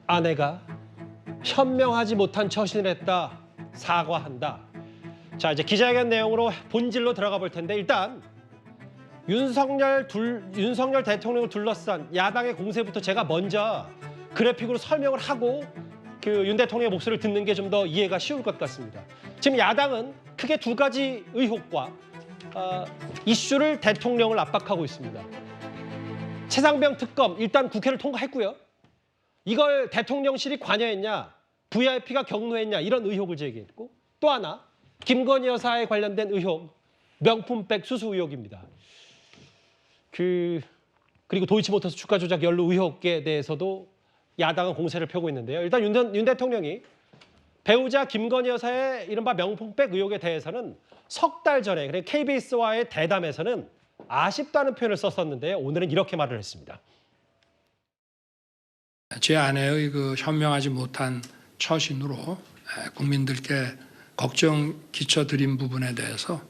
아내가 현명하지 못한 처신을 했다. 사과한다. 자, 이제 기자회견 내용으로 본질로 들어가 볼 텐데 일단 윤석열 대통령을 둘러싼 야당의 공세부터 제가 먼저 그래픽으로 설명을 하고 그 윤 대통령의 목소리를 듣는 게 좀 더 이해가 쉬울 것 같습니다. 지금 야당은 크게 두 가지 의혹과 이슈를 대통령을 압박하고 있습니다. 최상병 특검 일단 국회를 통과했고요. 이걸 대통령실이 관여했냐, VIP가 경로했냐 이런 의혹을 제기했고 또 하나 김건희 여사에 관련된 의혹, 명품백 수수 의혹입니다. 그리고 도이치모터스 주가 조작 연루 의혹에 대해서도 야당은 공세를 펴고 있는데요. 일단 윤 대통령이 배우자 김건희 여사의 이른바 명품백 의혹에 대해서는 석 달 전에 그러니까 KBS와의 대담에서는 아쉽다는 표현을 썼었는데요. 오늘은 이렇게 말을 했습니다. 제 아내의 그 현명하지 못한 처신으로 국민들께 걱정 끼쳐드린 부분에 대해서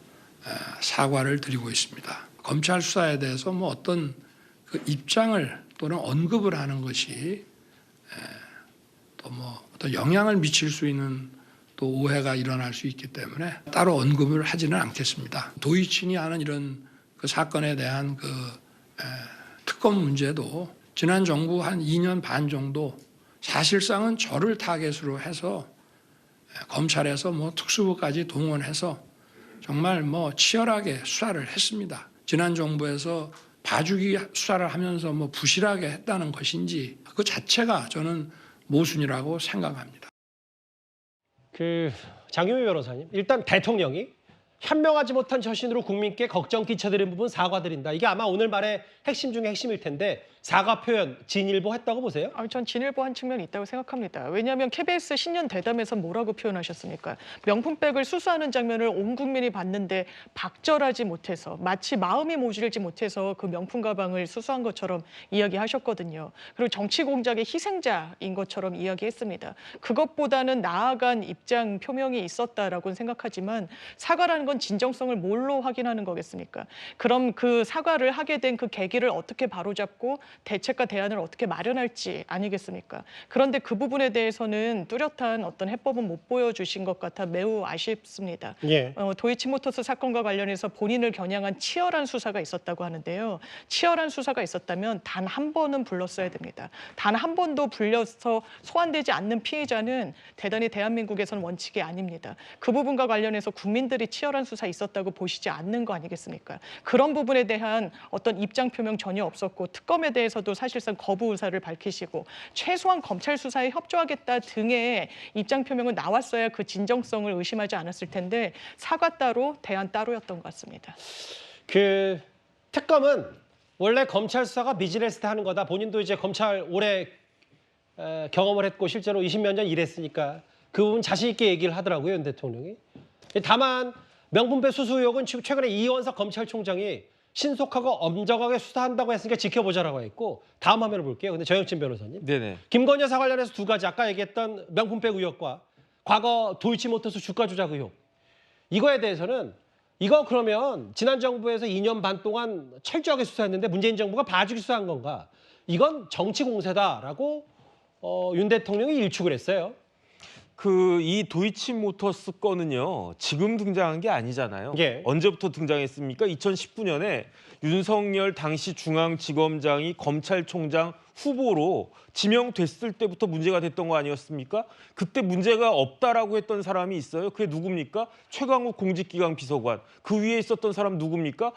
사과를 드리고 있습니다. 검찰 수사에 대해서 뭐 어떤 그 입장을 또는 언급을 하는 것이 또 뭐 어떤 영향을 미칠 수 있는 또 오해가 일어날 수 있기 때문에 따로 언급을 하지는 않겠습니다. 도이친이 하는 이런 그 사건에 대한 그 특검 문제도 지난 정부 한 2년 반 정도 사실상은 저를 타겟으로 해서 검찰에서 뭐 특수부까지 동원해서 정말 뭐 치열하게 수사를 했습니다. 지난 정부에서 봐주기 수사를 하면서 뭐 부실하게 했다는 것인지 그 자체가 저는 모순이라고 생각합니다. 장유미 변호사님, 일단 대통령이 현명하지 못한 처신으로 국민께 걱정 끼쳐드린 부분 사과드린다. 이게 아마 오늘 말의 핵심 중에 핵심일 텐데 사과 표현 진일보했다고 보세요? 전 진일보한 측면이 있다고 생각합니다. 왜냐하면 KBS 신년 대담에서 뭐라고 표현하셨습니까? 명품백을 수수하는 장면을 온 국민이 봤는데 박절하지 못해서 마치 마음이 모질지 못해서 그 명품 가방을 수수한 것처럼 이야기하셨거든요. 그리고 정치 공작의 희생자인 것처럼 이야기했습니다. 그것보다는 나아간 입장 표명이 있었다라고는 생각하지만 사과라는 건 진정성을 뭘로 확인하는 거겠습니까? 그럼 그 사과를 하게 된 그 계기를 어떻게 바로잡고 대책과 대안을 어떻게 마련할지 아니겠습니까? 그런데 그 부분에 대해서는 뚜렷한 어떤 해법은 못 보여주신 것 같아 매우 아쉽습니다. 예. 도이치모터스 사건과 관련해서 본인을 겨냥한 치열한 수사가 있었다고 하는데요. 치열한 수사가 있었다면 단 한 번은 불렀어야 됩니다. 단 한 번도 불려서 소환되지 않는 피해자는 대단히 대한민국에서는 원칙이 아닙니다. 그 부분과 관련해서 국민들이 치열한 수사 있었다고 보시지 않는 거 아니겠습니까? 그런 부분에 대한 어떤 입장 표명 전혀 없었고 특검에 대해서도 사실상 거부 의사를 밝히시고 최소한 검찰 수사에 협조하겠다 등의 입장 표명은 나왔어야 그 진정성을 의심하지 않았을 텐데 사과 따로 대안 따로였던 것 같습니다. 특검은 원래 검찰 수사가 비즈니스 때 하는 거다. 본인도 이제 검찰 오래 경험을 했고 실제로 20몇 년 일했으니까 그 부분 자신 있게 얘기를 하더라고요, 윤 대통령이. 다만 명품백 수수 의혹은 최근에 이원석 검찰총장이 신속하고 엄정하게 수사한다고 했으니까 지켜보자라고 했고 다음 화면을 볼게요. 근데 정영진 변호사님. 네네. 김건희 여사 관련해서 두 가지 아까 얘기했던 명품백 의혹과 과거 도이치모터스 주가 조작 의혹. 이거에 대해서는 이거 그러면 지난 정부에서 2년 반 동안 철저하게 수사했는데 문재인 정부가 봐주기 수사한 건가? 이건 정치 공세다라고 윤 대통령이 일축을 했어요. 이 도이치모터스 건은요, 지금 등장한 게 아니잖아요. 예. 언제부터 등장했습니까? 2019년에 윤석열 당시 중앙지검장이 검찰총장 후보로 지명됐을 때부터 문제가 됐던 거 아니었습니까? 그때 문제가 없다라고 했던 사람이 있어요. 그게 누굽니까? 최강욱 공직기강 비서관. 그 위에 있었던 사람 누굽니까?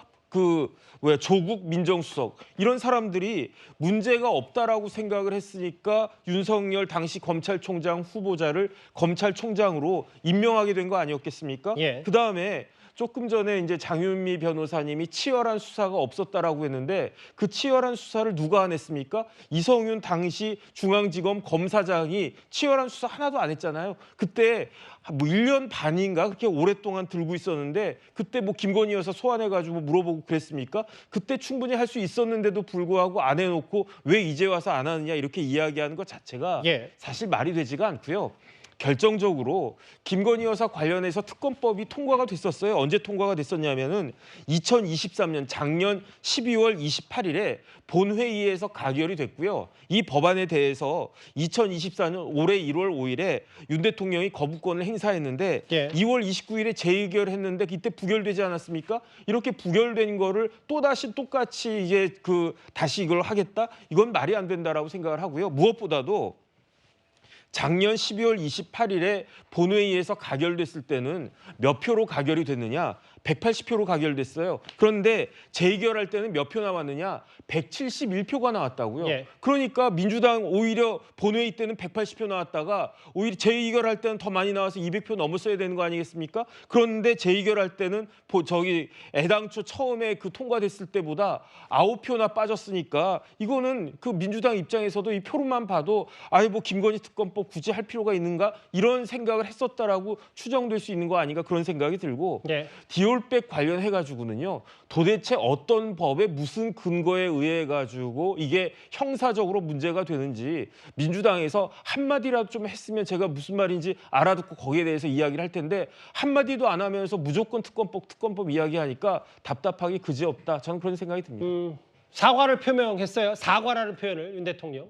조국 민정수석. 이런 사람들이 문제가 없다라고 생각을 했으니까 윤석열 당시 검찰총장 후보자를 검찰총장으로 임명하게 된 거 아니었겠습니까? 예. 그다음에 조금 전에 이제 장윤미 변호사님이 치열한 수사가 없었다라고 했는데 그 치열한 수사를 누가 안 했습니까? 이성윤 당시 중앙지검 검사장이 치열한 수사 하나도 안 했잖아요. 그때 뭐 1년 반인가 그렇게 오랫동안 들고 있었는데 그때 뭐 김건희 여사 소환해가지고 물어보고 그랬습니까? 그때 충분히 할 수 있었는데도 불구하고 안 해놓고 왜 이제 와서 안 하느냐 이렇게 이야기하는 것 자체가 예. 사실 말이 되지가 않고요. 결정적으로 김건희 여사 관련해서 특검법이 통과가 됐었어요. 언제 통과가 됐었냐면은 2023년 작년 12월 28일에 본회의에서 가결이 됐고요. 이 법안에 대해서 2024년 올해 1월 5일에 윤 대통령이 거부권을 행사했는데 예. 2월 29일에 재의결했는데 이때 부결되지 않았습니까? 이렇게 부결된 거를 또다시 똑같이 이제 다시 이걸 하겠다? 이건 말이 안 된다라고 생각을 하고요. 무엇보다도 작년 12월 28일에 본회의에서 가결됐을 때는 몇 표로 가결이 됐느냐? 180표로 가결됐어요. 그런데 재의결할 때는 몇 표 나왔느냐? 171표가 나왔다고요. 예. 그러니까 민주당 오히려 본회의 때는 180표 나왔다가 오히려 재의결할 때는 더 많이 나와서 200표 넘었어야 되는 거 아니겠습니까? 그런데 재의결할 때는 애당초 처음에 통과됐을 때보다 9표나 빠졌으니까 이거는 민주당 입장에서도 이 표로만 봐도 김건희 특검법 굳이 할 필요가 있는가? 이런 생각을 했었다라고 추정될 수 있는 거 아닌가 그런 생각이 들고 예. 디올백 관련해가지고는요. 도대체 어떤 법에 무슨 근거에 의해가지고 이게 형사적으로 문제가 되는지 민주당에서 한마디라도 좀 했으면 제가 무슨 말인지 알아듣고 거기에 대해서 이야기를 할 텐데 한마디도 안 하면서 무조건 특검법 이야기하니까 답답하기 그지없다. 저는 그런 생각이 듭니다. 사과를 표명했어요. 사과라는 표현을 윤 대통령.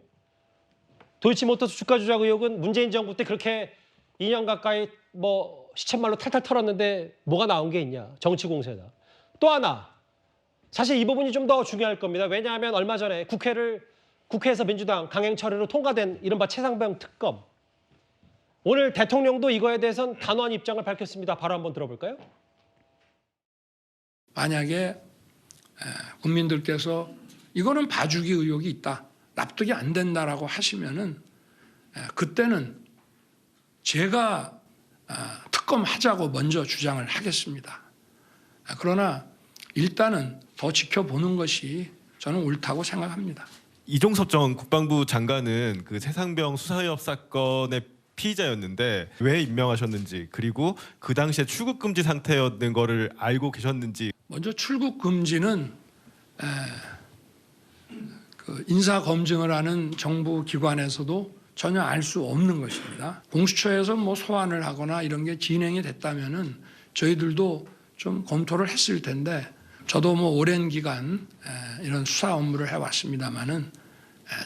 도이치모터스 주가 조작 의혹은 문재인 정부 때 그렇게 2년 가까이 시쳇말로 탈탈 털었는데 뭐가 나온 게 있냐. 정치 공세다. 또 하나. 사실 이 부분이 좀 더 중요할 겁니다. 왜냐하면 얼마 전에 국회에서 민주당 강행 처리로 통과된 이른바 최상병 특검. 오늘 대통령도 이거에 대해서는 단호한 입장을 밝혔습니다. 바로 한번 들어볼까요? 만약에 국민들께서 이거는 봐주기 의혹이 있다, 납득이 안 된다라고 하시면은 그때는 제가 특검하자고 먼저 주장을 하겠습니다. 그러나 일단은 더 지켜보는 것이 저는 옳다고 생각합니다. 이종섭 전 국방부 장관은 최상병 수사의혹 사건의 피의자였는데 왜 임명하셨는지, 그리고 그 당시에 출국 금지 상태였는 거를 알고 계셨는지. 먼저 출국 금지는 인사 검증을 하는 정부 기관에서도 전혀 알 수 없는 것입니다. 공수처에서 소환을 하거나 이런 게 진행이 됐다면은 저희들도 좀 검토를 했을 텐데, 저도 오랜 기간 이런 수사 업무를 해왔습니다만은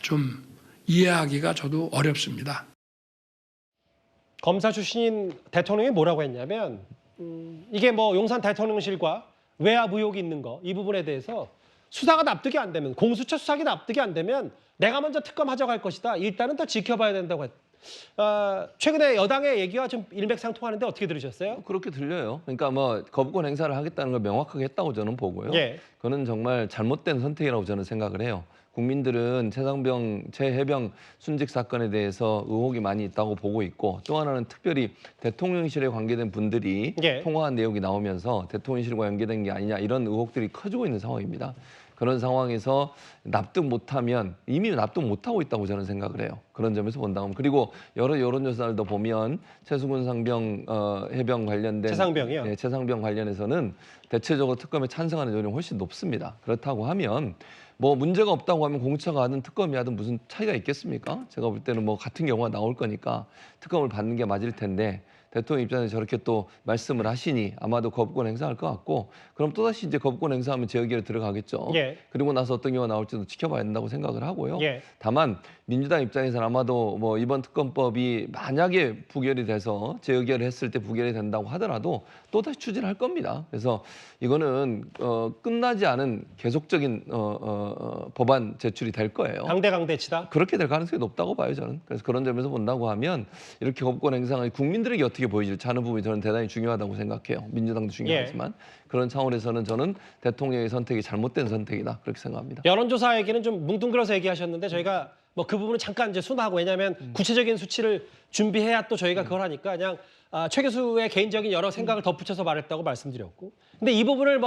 좀 이해하기가 저도 어렵습니다. 검사 출신인 대통령이 뭐라고 했냐면 이게 용산 대통령실과 외압 의혹이 있는 거, 이 부분에 대해서 수사가 납득이 안 되면, 공수처 수사가 납득이 안 되면 내가 먼저 특검하자고 할 것이다. 일단은 더 지켜봐야 된다고 최근에 여당의 얘기와 좀 일맥상통하는데 어떻게 들으셨어요? 그렇게 들려요. 그러니까 거부권 행사를 하겠다는 걸 명확하게 했다고 저는 보고요. 예. 그거는 정말 잘못된 선택이라고 저는 생각을 해요. 국민들은 최해병 순직 사건에 대해서 의혹이 많이 있다고 보고 있고, 또 하나는 특별히 대통령실에 관계된 분들이 예. 통화한 내용이 나오면서 대통령실과 연계된 게 아니냐 이런 의혹들이 커지고 있는 상황입니다. 그런 상황에서 납득 못하면 이미 납득 못하고 있다고 저는 생각을 해요. 그런 점에서 본다면. 그리고 여러 여론조사들도 보면 최수근 상병 해병 관련된 최상병이요? 네, 최상병 관련해서는 대체적으로 특검에 찬성하는 여론이 훨씬 높습니다. 그렇다고 하면 문제가 없다고 하면 공수처가 하든 특검이 하든 무슨 차이가 있겠습니까? 제가 볼 때는 같은 경우가 나올 거니까 특검을 받는 게 맞을 텐데, 대통령 입장에서 저렇게 또 말씀을 하시니 아마도 거부권 행사할 것 같고, 그럼 또다시 이제 거부권 행사하면 재의결에 들어가겠죠. 예. 그리고 나서 어떤 경우가 나올지도 지켜봐야 된다고 생각을 하고요. 예. 다만 민주당 입장에서는 아마도 이번 특검법이 만약에 부결이 돼서 재의결을 했을 때 부결이 된다고 하더라도 또다시 추진을 할 겁니다. 그래서 이거는 끝나지 않은 계속적인 법안 제출이 될 거예요. 강대치다. 그렇게 될 가능성이 높다고 봐요, 저는. 그래서 그런 점에서 본다고 하면 이렇게 거부권 행사가 국민들에게 어떻게 보여질지 하는 부분이 저는 대단히 중요하다고 생각해요. 민주당도 중요하지만 그런 차원에서는 저는 대통령의 선택이 잘못된 선택이다, 그렇게 생각합니다. 여론조사 얘기는 좀 뭉뚱그려서 얘기하셨는데 저희가 그 부분은 잠깐 이제 순화하고, 왜냐하면 구체적인 수치를 준비해야 또 저희가 그걸 하니까 그냥 최 교수의 개인적인 여러 생각을 덧붙여서 말했다고 말씀드렸고, 근데 이 부분을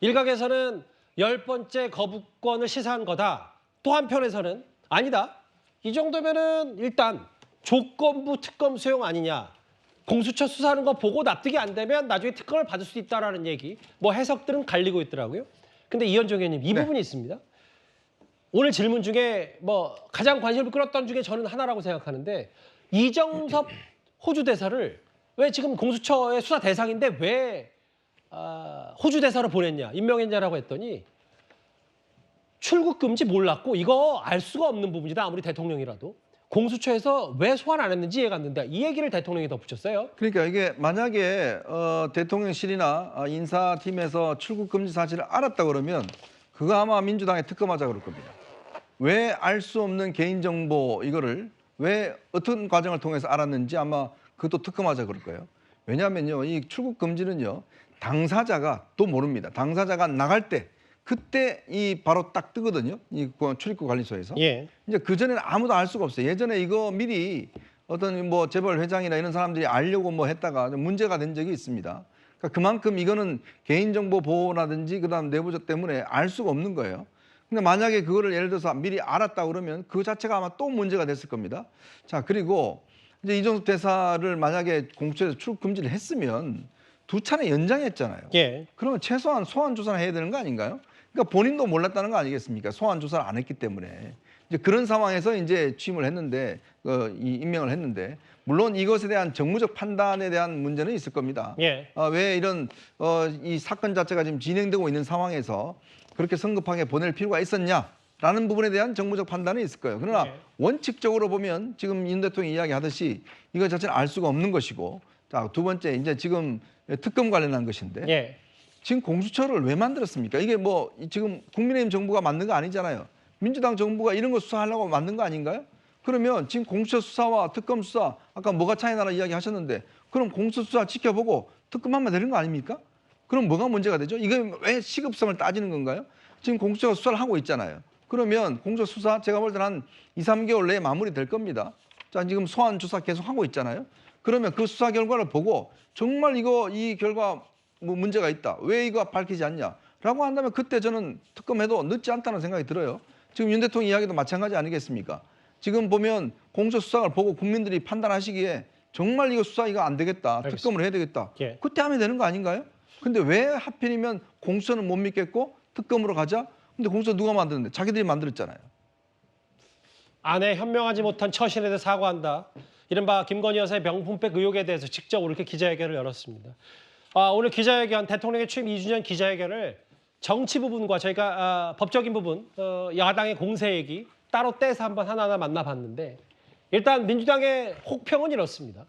일각에서는 10번째 거부권을 시사한 거다. 또 한편에서는 아니다. 이 정도면은 일단 조건부 특검 수용 아니냐. 공수처 수사하는 거 보고 납득이 안 되면 나중에 특검을 받을 수 있다라는 얘기. 해석들은 갈리고 있더라고요. 근데 이현정 의원님, 이 부분이 있습니다. 오늘 질문 중에 가장 관심을 끌었던 중에 저는 하나라고 생각하는데, 이정섭 호주 대사를 왜 지금 공수처의 수사 대상인데 왜 호주 대사로 보냈냐, 임명했냐라고 했더니 출국 금지 몰랐고 이거 알 수가 없는 부분이다. 아무리 대통령이라도. 공수처에서 왜 소환 안 했는지 이해가 안 된다. 이 얘기를 대통령이 덧붙였어요. 그러니까 이게 만약에 대통령실이나 인사팀에서 출국 금지 사실을 알았다 그러면 그거 아마 민주당에 특검하자 그럴 겁니다. 왜 알 수 없는 개인정보 이거를 왜 어떤 과정을 통해서 알았는지 아마 그것도 특검하자 그럴 거예요. 왜냐하면요, 이 출국 금지는요, 당사자가 또 모릅니다. 당사자가 나갈 때 그때 이 바로 딱 뜨거든요. 이 출입국 관리소에서. 예. 이제 그 전에는 아무도 알 수가 없어요. 예전에 이거 미리 어떤 뭐 재벌 회장이나 이런 사람들이 알려고 뭐 했다가 문제가 된 적이 있습니다. 그러니까 그만큼 이거는 개인정보 보호라든지 그다음 내부적 때문에 알 수가 없는 거예요. 근데 만약에 그거를 예를 들어서 미리 알았다 그러면 그 자체가 아마 또 문제가 됐을 겁니다. 자, 그리고 이제 이종섭 대사를 만약에 공수처에서 출국 금지를 했으면 두 차례 연장했잖아요. 예. 그러면 최소한 소환 조사를 해야 되는 거 아닌가요? 그러니까 본인도 몰랐다는 거 아니겠습니까? 소환 조사를 안 했기 때문에. 이제 그런 상황에서 이제 취임을 했는데, 이 임명을 했는데, 물론 이것에 대한 정무적 판단에 대한 문제는 있을 겁니다. 예. 왜 이런 이 사건 자체가 지금 진행되고 있는 상황에서 그렇게 성급하게 보낼 필요가 있었냐라는 부분에 대한 정무적 판단은 있을 거예요. 그러나 예. 원칙적으로 보면 지금 윤 대통령이 이야기하듯이 이거 자체는 알 수가 없는 것이고, 자, 두 번째 이제 지금 특검 관련한 것인데. 예. 지금 공수처를 왜 만들었습니까? 이게 뭐 지금 국민의힘 정부가 만든 거 아니잖아요. 민주당 정부가 이런 거 수사하려고 만든 거 아닌가요? 그러면 지금 공수처 수사와 특검 수사 아까 뭐가 차이 나라 이야기 하셨는데 그럼 공수처 수사 지켜보고 특검하면 되는 거 아닙니까? 그럼 뭐가 문제가 되죠? 이게 왜 시급성을 따지는 건가요? 지금 공수처가 수사를 하고 있잖아요. 그러면 공수처 수사 제가 볼 때는 한 2, 3개월 내에 마무리될 겁니다. 자, 지금 소환 조사 계속 하고 있잖아요. 그러면 그 수사 결과를 보고 정말 이 결과 뭐 문제가 있다. 왜 이거 밝히지 않냐?라고 한다면 그때 저는 특검해도 늦지 않다는 생각이 들어요. 지금 윤 대통령 이야기도 마찬가지 아니겠습니까? 지금 보면 공수처 수사를 보고 국민들이 판단하시기에 정말 이거 수사 이거 안 되겠다. 알겠습니다. 특검을 해야 되겠다. 예. 그때 하면 되는 거 아닌가요? 근데 왜 하필이면 공수처는 못 믿겠고 특검으로 가자? 근데 공수처 누가 만드는데? 자기들이 만들었잖아요. 아내 현명하지 못한 처신에 대해 사과한다. 이른바 김건희 여사의 명품백 의혹에 대해서 직접 이렇게 기자회견을 열었습니다. 오늘 기자회견, 대통령의 취임 2주년 기자회견을 정치 부분과 저희가 법적인 부분, 야당의 공세 얘기 따로 떼서 한번 하나하나 만나봤는데 일단 민주당의 혹평은 이렇습니다.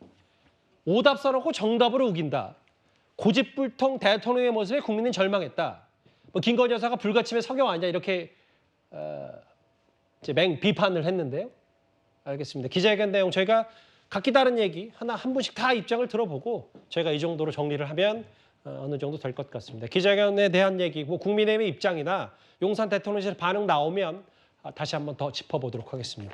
오답 써놓고 정답으로 우긴다. 고집불통 대통령의 모습에 국민은 절망했다. 뭐 김건희 여사가 불가침의 석영 아니냐 이렇게 이제 맹 비판을 했는데요. 알겠습니다. 기자회견 내용 저희가 각기 다른 얘기 한 분씩 다 입장을 들어보고 저희가 이 정도로 정리를 하면 어느 정도 될 것 같습니다. 기자회견에 대한 얘기, 뭐 국민의힘의 입장이나 용산 대통령실 반응 나오면 다시 한번 더 짚어보도록 하겠습니다.